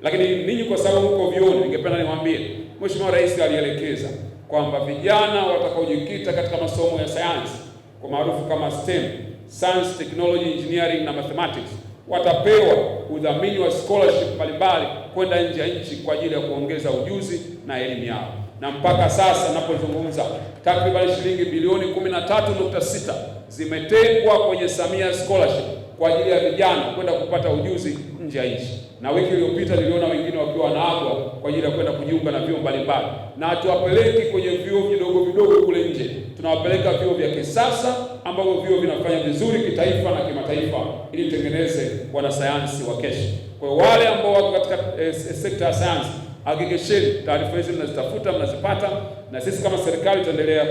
Lakini ninyi kwa sababu mko vyuoni, ningependa niwaambie Mheshimiwa Rais alielekeza kwamba vijana watakaojikita katika masomo ya sayansi kwa maarufu kama STEM, Science, Technology, Engineering na Mathematics, watapewa udhamini wa scholarship mbalimbali kwenda nje ya nchi kwa ajili ya kuongeza ujuzi na elimu yao. Na mpaka sasa ninapozungumza, takriban shilingi bilioni 13.6 zimetengwa kwenye Samia Scholarship kwa ajili ya vijana kwenda kupata ujuzi nje ya nchi. Na wiki iliyopita niliona wengine wakiwa wanaagwa kwa ajili ya kwenda kujiunga na vyuo mbalimbali. Na hatuwapeleki kwenye vyuo vidogo vidogo kule nje, tunawapeleka vyuo vya kisasa ambavyo vyuo vinafanya vizuri kitaifa na kimataifa, ili tengeneze wanasayansi wa kesho. Kwa hiyo wale ambao wako katika sekta ya sayansi, hakikisheni taarifa hizi mnazitafuta, mnazipata, na sisi kama serikali tutaendelea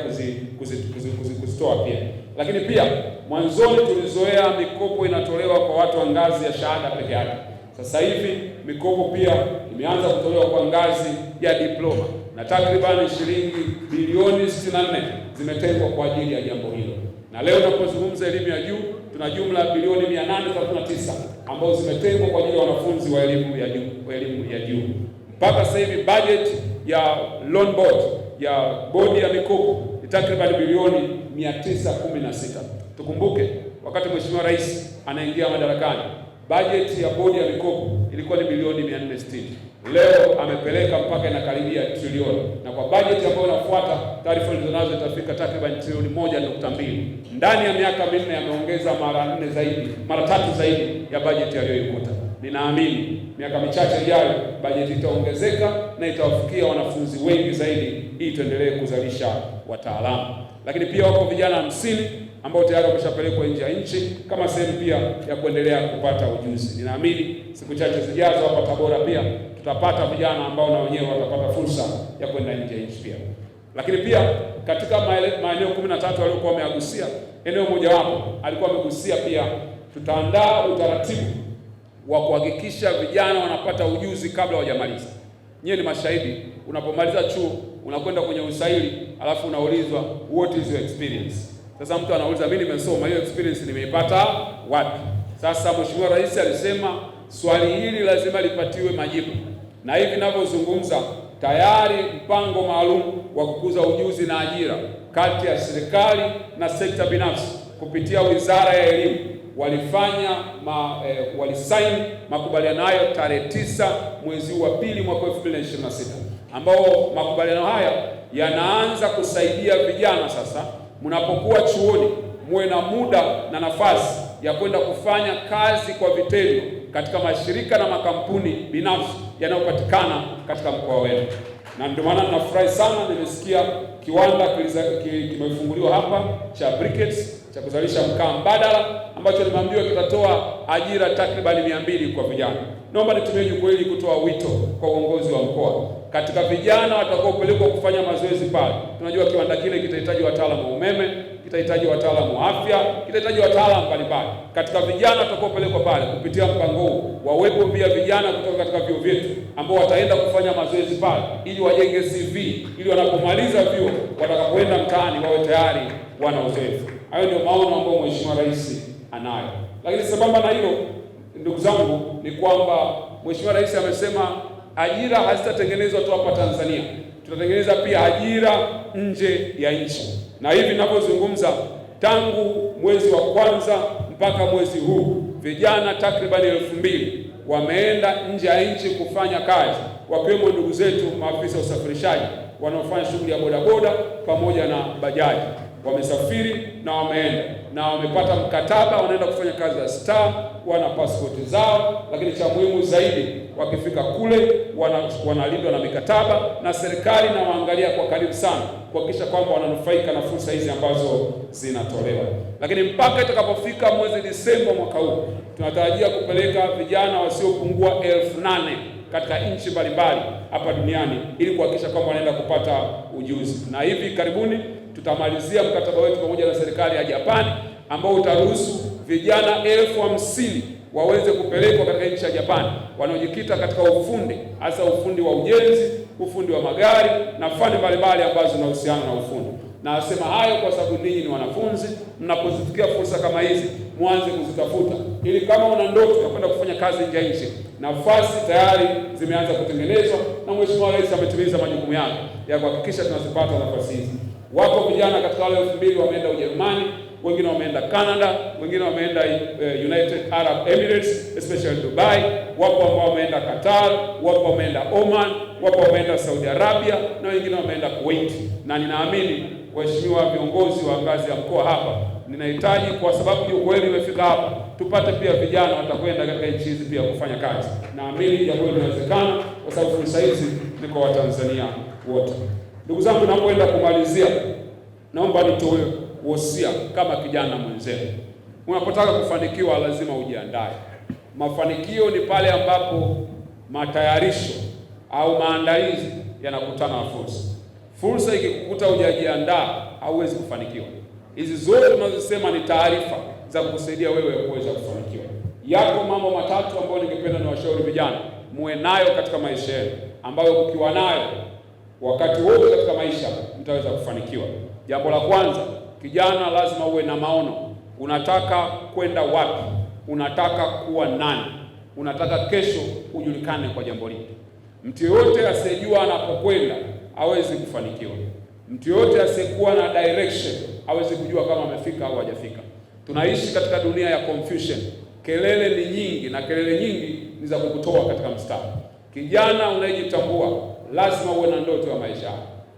kuzitoa pia. Lakini pia mwanzoni tulizoea mikopo inatolewa kwa watu wa ngazi ya shahada peke yake. Sasa hivi mikopo pia imeanza kutolewa kwa ngazi ya diploma, na takribani shilingi bilioni 64 zimetengwa kwa ajili ya jambo hilo. Na leo tunapozungumza elimu ya juu, tuna jumla ya bilioni 839 ambazo zimetengwa kwa ajili ya wanafunzi wa elimu ya juu. Mpaka sasa hivi budget ya loan board, ya bodi ya mikopo, ni takriban bilioni 916. Tukumbuke wakati Mheshimiwa Rais anaingia madarakani, budget ya bodi ya mikopo ilikuwa ni bilioni 460. Leo amepeleka mpaka inakaribia trilioni, na kwa budget ambayo inafuata, taarifa nilizonazo itafika takriban trilioni 1.2. Ndani ya miaka minne ameongeza mara tatu zaidi ya budget aliyoikuta. Ninaamini miaka michache ijayo bajeti itaongezeka na itawafikia wanafunzi wengi zaidi, ili tuendelee kuzalisha wataalamu. Lakini pia wako vijana 50 ambao tayari wameshapelekwa nje ya nchi kama sehemu pia ya kuendelea kupata ujuzi. Ninaamini siku chache zijazo hapa Tabora pia tutapata vijana ambao na wenyewe watapata fursa ya kwenda nje ya nchi pia. Lakini pia katika maeneo 13 waliokuwa wameagusia, eneo mojawapo alikuwa amegusia pia, tutaandaa utaratibu wa kuhakikisha vijana wanapata ujuzi kabla hawajamaliza. Nyie ni mashahidi, unapomaliza chuo unakwenda kwenye usaili, alafu unaulizwa what is your experience. Sasa mtu anauliza mimi nimesoma, hiyo experience nimeipata wapi? Sasa Mheshimiwa Rais alisema swali hili lazima lipatiwe majibu, na hivi ninavyozungumza tayari mpango maalum wa kukuza ujuzi na ajira kati ya serikali na sekta binafsi kupitia Wizara ya Elimu walisaini makubaliano hayo tarehe 9 mwezi wa pili mwaka 2026, ambao makubaliano haya yanaanza kusaidia vijana. Sasa mnapokuwa chuoni muwe na muda na nafasi ya kwenda kufanya kazi kwa vitendo katika mashirika na makampuni binafsi yanayopatikana katika mkoa wenu. Na ndio maana ninafurahi sana, nimesikia kiwanda kimefunguliwa hapa cha briquettes cha kuzalisha mkaa mbadala, ambacho nimeambiwa kitatoa ajira takribani 200 kwa vijana. Naomba nitumie jukwaa hili kutoa wito kwa uongozi wa mkoa, katika vijana watakaopelekwa kufanya mazoezi pale. Tunajua kiwanda kile kitahitaji wataalamu wa umeme, kitahitaji wataalamu wa afya, kitahitaji wataalamu mbalimbali. Katika vijana watakaopelekwa pale kupitia mpango huu, wawepo pia vijana kutoka katika vyuo vyetu ambao wataenda kufanya mazoezi pale, ili wajenge CV, ili wanapomaliza vyuo watakapoenda mtaani wawe tayari wana uzoefu. Hayo ndio maono ambayo Mheshimiwa Rais anayo. Lakini sambamba na hilo, ndugu zangu, ni kwamba Mheshimiwa Rais amesema ajira hazitatengenezwa tu hapa Tanzania, tutatengeneza pia ajira nje ya nchi. Na hivi ninavyozungumza, tangu mwezi wa kwanza mpaka mwezi huu, vijana takribani 2000 wameenda nje ya nchi kufanya kazi, wakiwemo ndugu zetu maafisa wa usafirishaji wanaofanya shughuli ya bodaboda pamoja na bajaji. Wamesafiri na wameenda na wamepata mkataba, wanaenda kufanya kazi ya Star, wana pasipoti zao. Lakini cha muhimu zaidi, wakifika kule wanalindwa na mikataba, na serikali na waangalia kwa karibu sana kuhakikisha kwamba wananufaika na fursa hizi ambazo zinatolewa. Lakini mpaka itakapofika mwezi Disemba mwaka huu, tunatarajia kupeleka vijana wasiopungua 8,000 katika nchi mbalimbali hapa duniani, ili kuhakikisha kwamba wanaenda kupata ujuzi. Na hivi karibuni tutamalizia mkataba wetu pamoja na serikali ya Japani, ambao utaruhusu vijana 50,000 waweze kupelekwa katika nchi ya Japani, wanaojikita katika ufundi, hasa ufundi wa ujenzi, ufundi wa magari na fani mbalimbali ambazo zinahusiana na ufundi. Na asema hayo kwa sababu ninyi ni wanafunzi, mnapozifikia fursa kama hizi mwanze kuzitafuta, ili kama una ndoto ya kwenda kufanya kazi nje ya nchi, nafasi tayari zimeanza kutengenezwa na Mheshimiwa Rais ametimiza majukumu yake ya kuhakikisha tunazipata nafasi hizi. Wapo vijana katika wale 2000 wameenda Ujerumani, wengine wameenda Canada, wengine wameenda United Arab Emirates, especially Dubai, wapo ambao wameenda Qatar, wapo wameenda Oman, wapo wameenda Saudi Arabia na wengine wameenda Kuwait. Na ninaamini waheshimiwa viongozi wa ngazi ya mkoa hapa, ninahitaji kwa sababu ukweli umefika hapa, tupate pia vijana watakwenda katika nchi hizi pia kufanya kazi. Naamini jambo hilo linawezekana kwa sababu fursa hizi ni kwa Watanzania wote. Ndugu zangu, napoenda kumalizia, naomba nitoe wosia kama kijana mwenzenu. Unapotaka kufanikiwa lazima ujiandae. Mafanikio ni pale ambapo matayarisho au maandalizi yanakutana na fursa. Fursa ikikukuta hujajiandaa, hauwezi kufanikiwa. Hizi zote tunazosema ni taarifa za kukusaidia wewe kuweza kufanikiwa. Yako mambo matatu ambayo ningependa niwashauri vijana muwe nayo katika maisha yenu, ambayo ukiwa nayo wakati wote katika maisha mtaweza kufanikiwa. Jambo la kwanza, kijana lazima uwe na maono. Unataka kwenda wapi? Unataka kuwa nani? Unataka kesho ujulikane kwa jambo lipi? Mtu yote asiyejua anapokwenda hawezi kufanikiwa. Mtu yote asiyekuwa na direction hawezi kujua kama amefika au hajafika. Tunaishi katika dunia ya confusion. Kelele ni nyingi na kelele nyingi ni za kukutoa katika mstari. Kijana unayejitambua lazima uwe na ndoto ya maisha.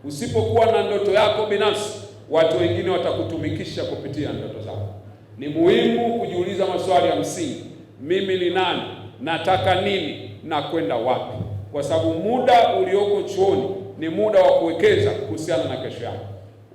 Usipokuwa na ndoto yako binafsi, watu wengine watakutumikisha kupitia ndoto zako. Ni muhimu kujiuliza maswali ya msingi. Mimi ni nani? Nataka nini? Na kwenda wapi? Kwa sababu muda ulioko chuoni ni muda wa kuwekeza kuhusiana na kesho yako.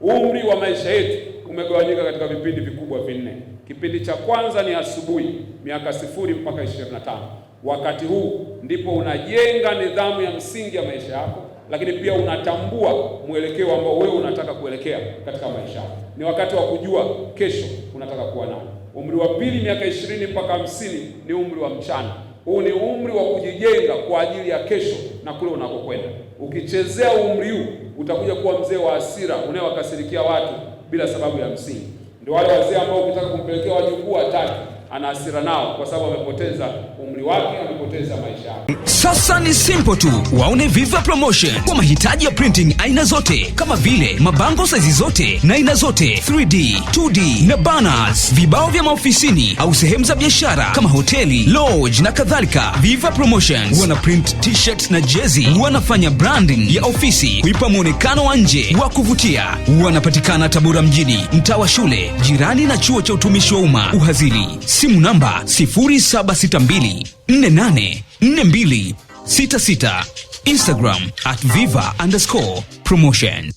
Umri wa maisha yetu umegawanyika katika vipindi vikubwa vinne. Kipindi cha kwanza ni asubuhi, miaka 0 mpaka 25. Wakati huu ndipo unajenga nidhamu ya msingi ya maisha yako, lakini pia unatambua mwelekeo ambao wewe unataka kuelekea katika maisha yako. Ni wakati wa kujua kesho unataka kuwa nani. Umri wa pili, miaka 20 mpaka 50, ni umri wa mchana. Huu ni umri wa kujijenga kwa ajili ya kesho na kule unakokwenda. Ukichezea umri huu utakuja kuwa mzee wa hasira unayewakasirikia watu bila sababu ya msingi. Ndio wale wazee ambao ukitaka kumpelekea wajukuu watatu ana hasira nao kwa sababu amepoteza umri wake, amepoteza maisha yake. Sasa ni simple tu. Waone Viva Promotion kwa mahitaji ya printing aina zote kama vile mabango size zote na aina zote, 3D, 2D na banners, vibao vya maofisini au sehemu za biashara kama hoteli, lodge na kadhalika. Viva Promotions wana print t-shirts na jezi, wanafanya branding ya ofisi kuipa muonekano wa nje wa kuvutia. Wanapatikana Tabora mjini, mtaa wa shule, jirani na chuo cha utumishi wa umma Uhazili. Simu namba 0762484266. Instagram @viva_promotion.